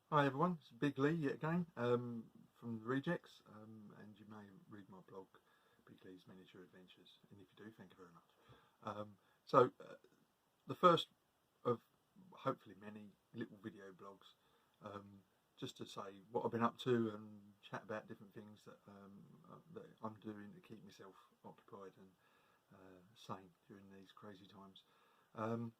Hi everyone, it's Biglee yet again from the Rejects, and you may read my blog, Biglee's Miniature Adventures, and if you do, thank you very much. The first of hopefully many little video blogs, um, just to say what I've been up to and chat about different things that I'm doing to keep myself occupied and sane during these crazy times. Um,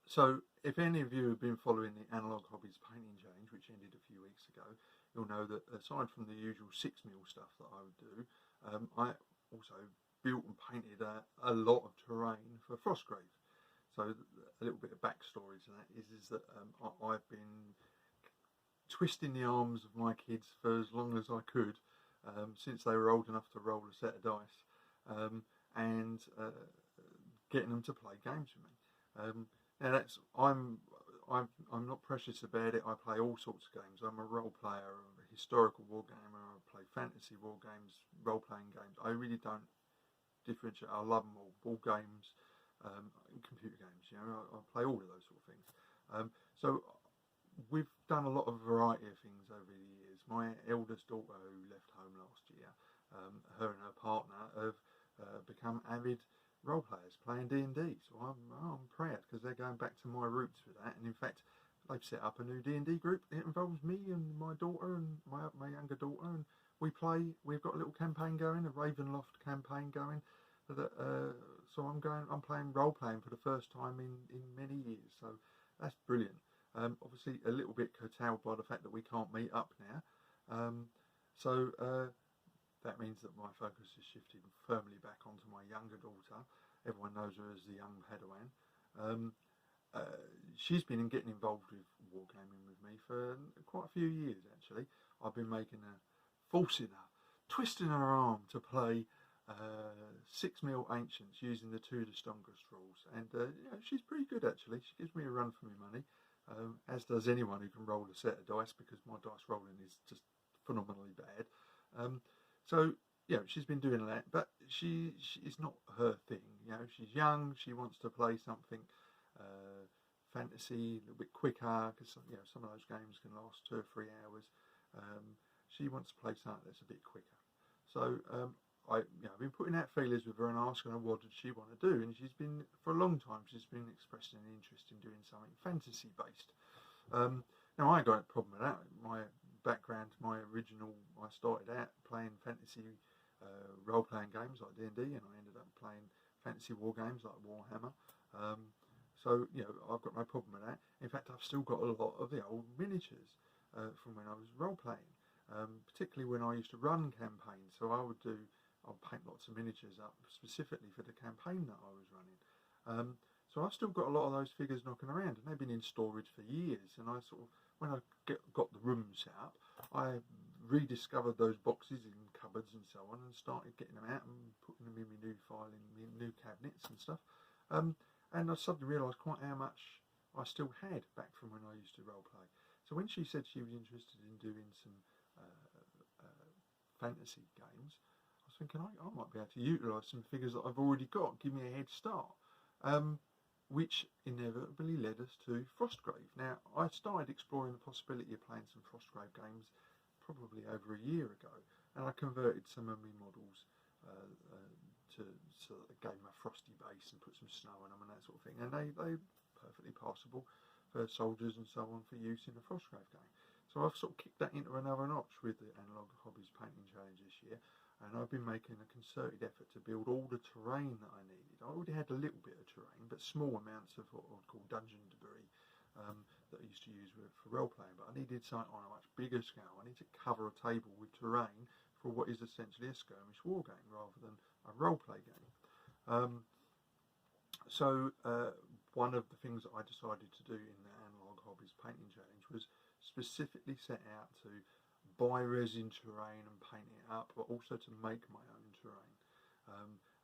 So, if any of you have been following the Analog Hobbies painting challenge, which ended a few weeks ago, you'll know that aside from the usual 6mm stuff that I would do, I also built and painted a lot of terrain for Frostgrave. So, a little bit of backstory to that is that I've been twisting the arms of my kids for as long as I could, since they were old enough to roll a set of dice, and getting them to play games with me. Now I'm not precious about it. I play all sorts of games. I'm a role player, a historical wargamer. I play fantasy war games, role playing games. I really don't differentiate. I love them all. Ball games, computer games. You know, I play all of those sort of things. So we've done a lot of variety of things over the years. My eldest daughter, who left home last year, her and her partner have become avid role players playing D&D. So I'm proud because they're going back to my roots with that. And in fact, they've set up a new D&D group. It involves me and my daughter and my younger daughter, and we play. We've got a little campaign going, a Ravenloft campaign going. So I'm playing role playing for the first time in many years. So that's brilliant. Obviously, a little bit curtailed by the fact that we can't meet up now. So that means that my focus is shifted firmly back onto my younger daughter. Everyone knows her as the young Padawan. She's been getting involved with wargaming with me for quite a few years, actually. I've been forcing her, twisting her arm to play 6mm Ancients using the two of the strongest rules. And she's pretty good, actually. She gives me a run for my money, as does anyone who can roll a set of dice, because my dice rolling is just phenomenally bad. So she's been doing that, but it's not her thing. She's young. She wants to play something fantasy, a little bit quicker, because some of those games can last 2 or 3 hours. She wants to play something that's a bit quicker. So I've been putting out feelers with her and asking her what did she want to do, and for a long time she's been expressing an interest in doing something fantasy based. Now I ain't got a problem with that. My background, I started out playing fantasy role-playing games like D&D, and I ended up playing fantasy war games like Warhammer. So I've got no problem with that. In fact, I've still got a lot of the old miniatures from when I was role-playing, particularly when I used to run campaigns. So I'll paint lots of miniatures up specifically for the campaign that I was running. So I've still got a lot of those figures knocking around, and they've been in storage for years. And when I got the room set up, I rediscovered those boxes in cupboards and so on, and started getting them out and putting them in my new file, in my new cabinets and stuff. And I suddenly realised quite how much I still had back from when I used to role play. So when she said she was interested in doing some fantasy games, I was thinking I might be able to utilise some figures that I've already got, give me a head start. Which inevitably led us to Frostgrave. Now, I started exploring the possibility of playing some Frostgrave games probably over a year ago, and I converted some of my models so that I gave them a frosty base and put some snow on them and that sort of thing, and they're perfectly passable for soldiers and so on for use in the Frostgrave game. So I've sort of kicked that into another notch with the Analog Hobbies Painting Challenge this year, and I've been making a concerted effort to build all the terrain that I needed. I already had a little bit of terrain, but small amounts of what I would call dungeon debris that I used to use for role-playing, but I needed something on a much bigger scale. I need to cover a table with terrain for what is essentially a skirmish war game rather than a role-play game. So one of the things that I decided to do in the Analog Hobbies Painting Challenge was specifically set out to buy resin terrain and paint it up, but also to make my own terrain.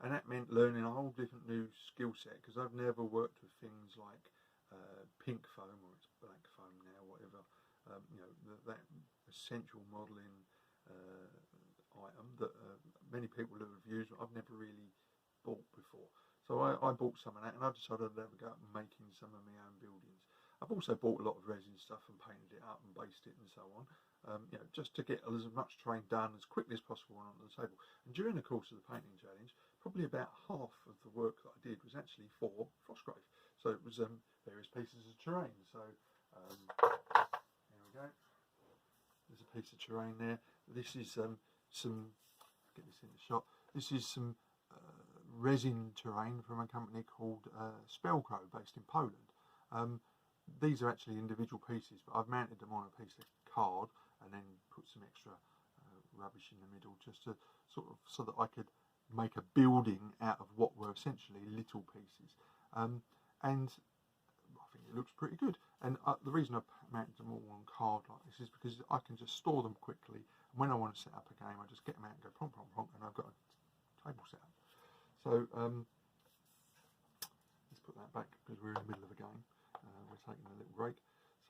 And that meant learning a whole different new skill set, because I've never worked with things like pink foam, or it's black foam now, whatever. That essential modelling item that many people have used, but I've never really bought before. So I bought some of that, and I decided I'd have a go at making some of my own buildings. I've also bought a lot of resin stuff and painted it up and based it and so on. You know, just to get as much terrain done as quickly as possible on the table. And during the course of the painting challenge, probably about half of the work that I did was actually for Frostgrave. So it was various pieces of terrain. So here we go. There's a piece of terrain there. This is some, get this in the shot. This is some resin terrain from a company called Spellcrow, based in Poland. These are actually individual pieces, but I've mounted them on a piece of card and then put some extra rubbish in the middle, just to sort of so that I could make a building out of what were essentially little pieces. And I think it looks pretty good. And the reason I've mounted them all on card like this is because I can just store them quickly. And when I want to set up a game, I just get them out and go plonk, plonk, plonk, and I've got a table set up. So let's put that back because we're in the middle of a game. We're taking a little break.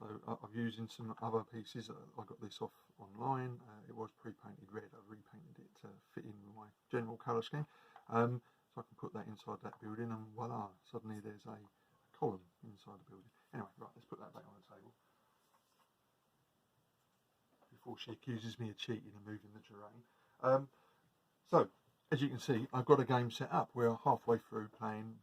So I'm using some other pieces. I got this off online. It was pre-painted red. I've repainted it to fit in with my general colour scheme. So I can put that inside that building, and voila, suddenly there's a column inside the building. Anyway, right, let's put that back on the table before she accuses me of cheating and moving the terrain. So, as you can see, I've got a game set up. We're halfway through playing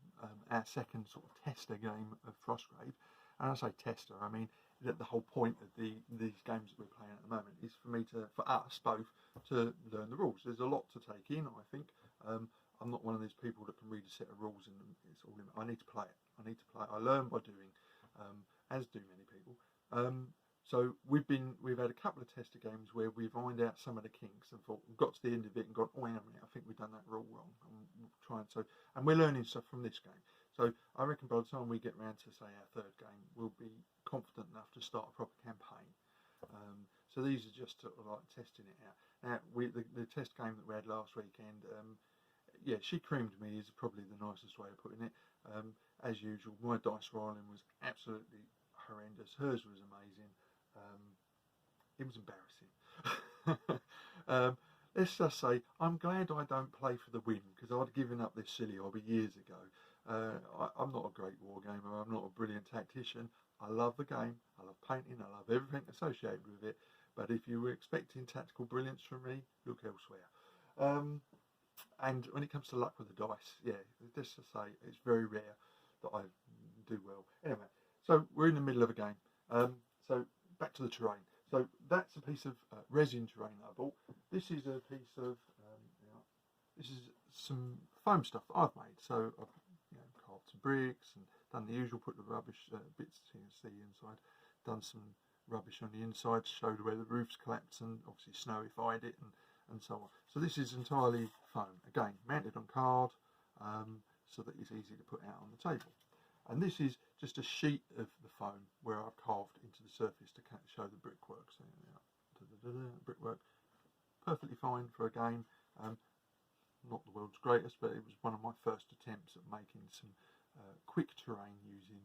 our second sort of tester game of Frostgrave. And I say tester, I mean that the whole point of these games that we're playing at the moment is for us both to learn the rules. There's a lot to take in, I think. I'm not one of these people that can read a set of rules and it's all in. I need to play it. I learn by doing, as do many people. So we've had a couple of tester games where we've ironed out some of the kinks and got to the end of it and gone, oh, wait a minute, I think we've done that rule wrong. And we're learning stuff from this game. So I reckon by the time we get round to, say, our third game, we'll be confident enough to start a proper campaign. So these are just sort of like testing it out. Now, the test game that we had last weekend, yeah, she creamed me is probably the nicest way of putting it. As usual, my dice rolling was absolutely horrendous. Hers was amazing. It was embarrassing. Let's just say, I'm glad I don't play for the win, because I'd given up this silly hobby years ago. I'm not a great wargamer, I'm not a brilliant tactician. I love the game, I love painting, I love everything associated with it, but if you were expecting tactical brilliance from me, look elsewhere. And when it comes to luck with the dice, yeah, just to say, it's very rare that I do well. Anyway, so we're in the middle of a game. So back to the terrain. So that's a piece of resin terrain that I bought. This is a piece of, this is some foam stuff that I've made. So I've carved some bricks and done the usual, put the rubbish bits you can see inside, done some rubbish on the inside to show where the roof's collapsed and obviously snowified it and so on. So this is entirely foam, again mounted on card so that it's easy to put out on the table. And this is just a sheet of the foam where I've carved into the surface to show the brickwork. So brickwork, perfectly fine for a game. Not the world's greatest, but it was one of my first attempts at making some quick terrain using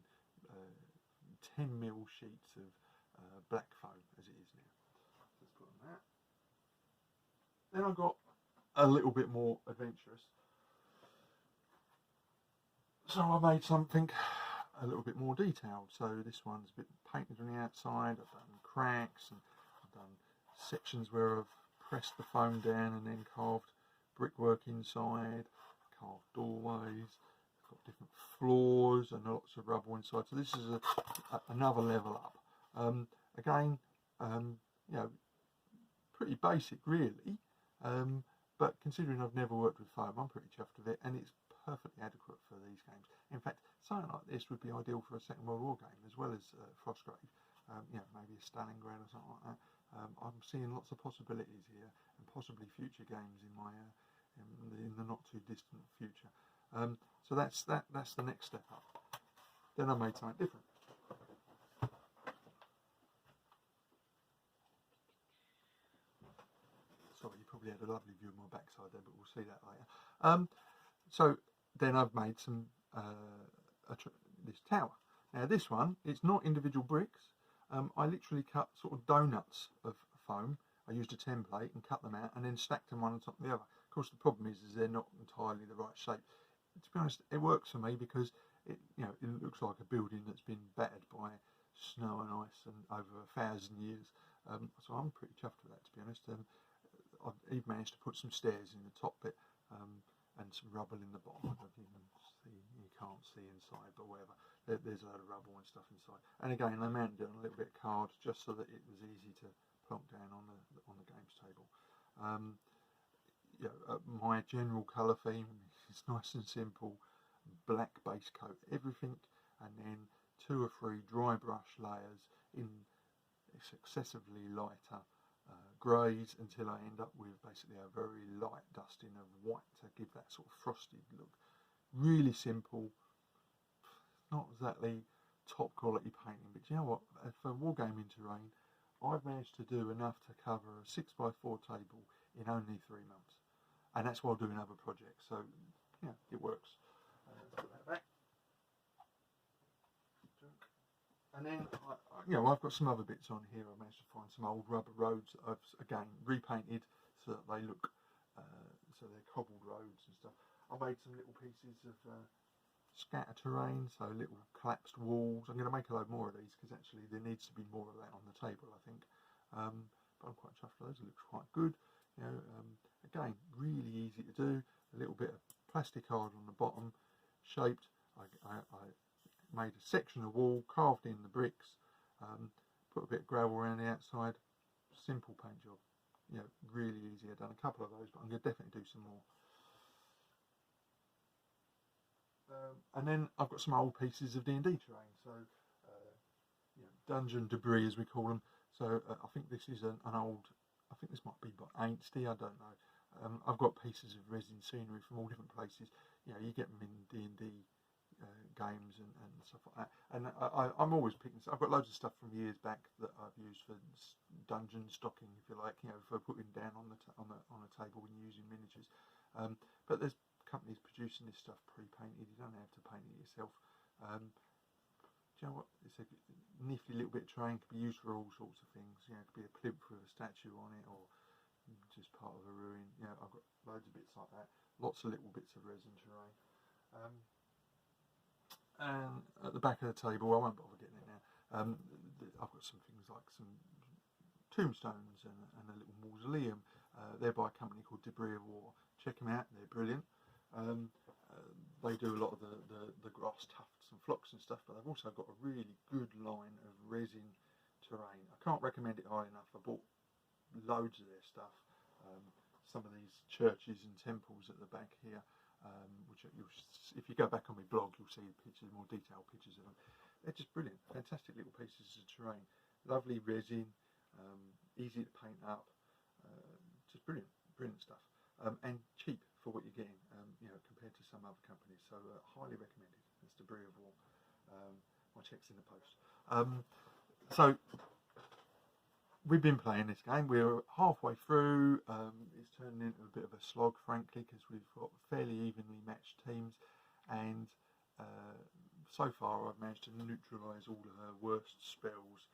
10mm sheets of black foam as it is now. Let's put on that. Then I got a little bit more adventurous. So I made something a little bit more detailed. So this one's a bit painted on the outside. I've done cracks and I've done sections where I've pressed the foam down and then carved brickwork inside, carved doorways, got different floors and lots of rubble inside. So this is another level up. Again, pretty basic really, but considering I've never worked with foam, I'm pretty chuffed with it, and it's perfectly adequate for these games. In fact, something like this would be ideal for a Second World War game as well as Frostgrave. Maybe a Stalingrad or something like that. I'm seeing lots of possibilities here, and possibly future games in my in the not too distant future. So that's the next step up. Then I made something different. Sorry, you probably had a lovely view of my backside there, but we'll see that later. So then I've made some this tower. Now this one, it's not individual bricks. I literally cut sort of donuts of foam. I used a template and cut them out and then stacked them one on top of the other. Of course, the problem is they're not entirely the right shape. To be honest, it works for me because it looks like a building that's been battered by snow and ice and over 1,000 years. So I'm pretty chuffed with that, to be honest. I've even managed to put some stairs in the top bit and some rubble in the bottom. I don't think you can't see inside, but whatever. There's a lot of rubble and stuff inside. And again, they mounted it on a little bit of card just so that it was easy to plonk down on the games table. My general colour theme is nice and simple: black base coat, everything, and then 2 or 3 dry brush layers in successively lighter greys until I end up with basically a very light dusting of white to give that sort of frosted look. Really simple, not exactly top quality painting, but you know what, for wargaming terrain I've managed to do enough to cover a 6x4 table in only 3 months, and that's while doing other projects, so yeah, it works. Put that back. And then, I've got some other bits on here. I managed to find some old rubber roads that I've, again, repainted so that they look, so they're cobbled roads and stuff. I made some little pieces of scatter terrain, so little collapsed walls. I'm going to make a load more of these because actually there needs to be more of that on the table, I think. But I'm quite chuffed with those. It looks quite good. Again, really easy to do. A little bit of plastic card on the bottom, shaped. I made a section of wall, carved in the bricks, put a bit of gravel around the outside. Simple paint job, really easy. I've done a couple of those, but I'm going to definitely do some more. And then I've got some old pieces of D&D terrain, so dungeon debris as we call them. So I think this is an old, I think this might be by Ainsley, I don't know. I've got pieces of resin scenery from all different places. You get them in D&D games and stuff like that, and I'm always picking. I've got loads of stuff from years back that I've used for dungeon stocking, if you like, for putting down on a table when you're using miniatures. But there's companies producing this stuff pre-painted. You don't have to paint it yourself. Do you know what? It's a nifty little bit of terrain. Could be used for all sorts of things. It could be a plinth with a statue on it, or just part of a ruin. I've got loads of bits like that. Lots of little bits of resin terrain. And at the back of the table, I won't bother getting it now, I've got some things like some tombstones and a little mausoleum. They're by a company called Debris of War. Check them out, they're brilliant. They do a lot of the grass tufts and flocks and stuff, but they've also got a really good line of resin terrain. I can't recommend it high enough. I bought loads of their stuff. Some of these churches and temples at the back here, which if you go back on my blog, you'll see pictures, more detailed pictures of them. They're just brilliant, fantastic little pieces of terrain. Lovely resin, easy to paint up, just brilliant stuff, and cheap for what you're getting, compared to some other companies. So highly recommended. That's Debris of War. My check's in the post. So we've been playing this game. We're halfway through. It's turning into a bit of a slog, frankly, because we've got fairly evenly matched teams, and so far I've managed to neutralise all of her worst spells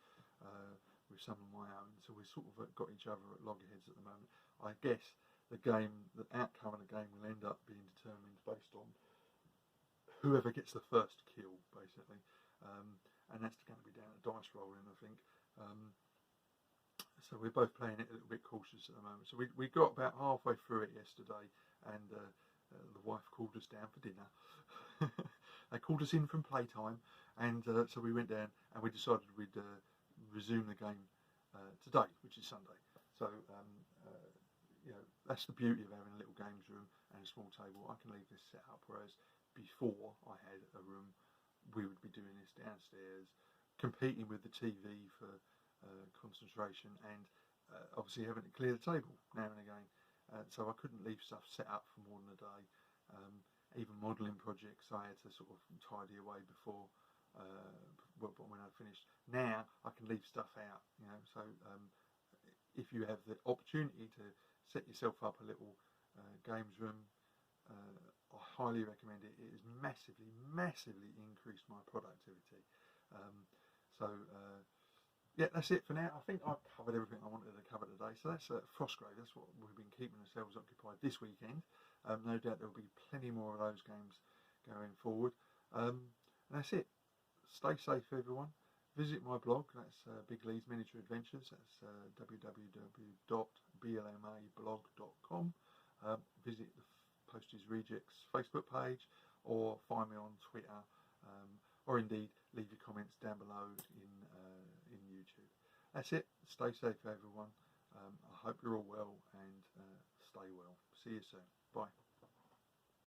with some of my own. So we've sort of got each other at loggerheads at the moment. I guess the outcome of the game will end up being determined based on whoever gets the first kill, basically, and that's going to be down to dice rolling, I think. So we're both playing it a little bit cautious at the moment. So we got about halfway through it yesterday, and the wife called us down for dinner. They called us in from playtime, and so we went down and we decided we'd resume the game today, which is Sunday. So that's the beauty of having a little games room and a small table. I can leave this set up, whereas before I had a room, we would be doing this downstairs, competing with the TV for concentration, and obviously having to clear the table now and again. So I couldn't leave stuff set up for more than a day. Even modelling projects I had to sort of tidy away before when I finished. Now I can leave stuff out, so if you have the opportunity to set yourself up a little games room, I highly recommend it. It has massively increased my productivity. Yeah, that's it for now. I think I've covered everything I wanted to cover today. So that's Frostgrave. That's what we've been keeping ourselves occupied this weekend. No doubt there'll be plenty more of those games going forward. And that's it. Stay safe, everyone. visit my blog. That's Biglee's Miniature Adventures. That's www.blmablog.com. Visit the Postage Rejects Facebook page, or find me on Twitter, or indeed leave your comments down below in YouTube. That's it. Stay safe, everyone. I hope you're all well, and stay well. See you soon. Bye.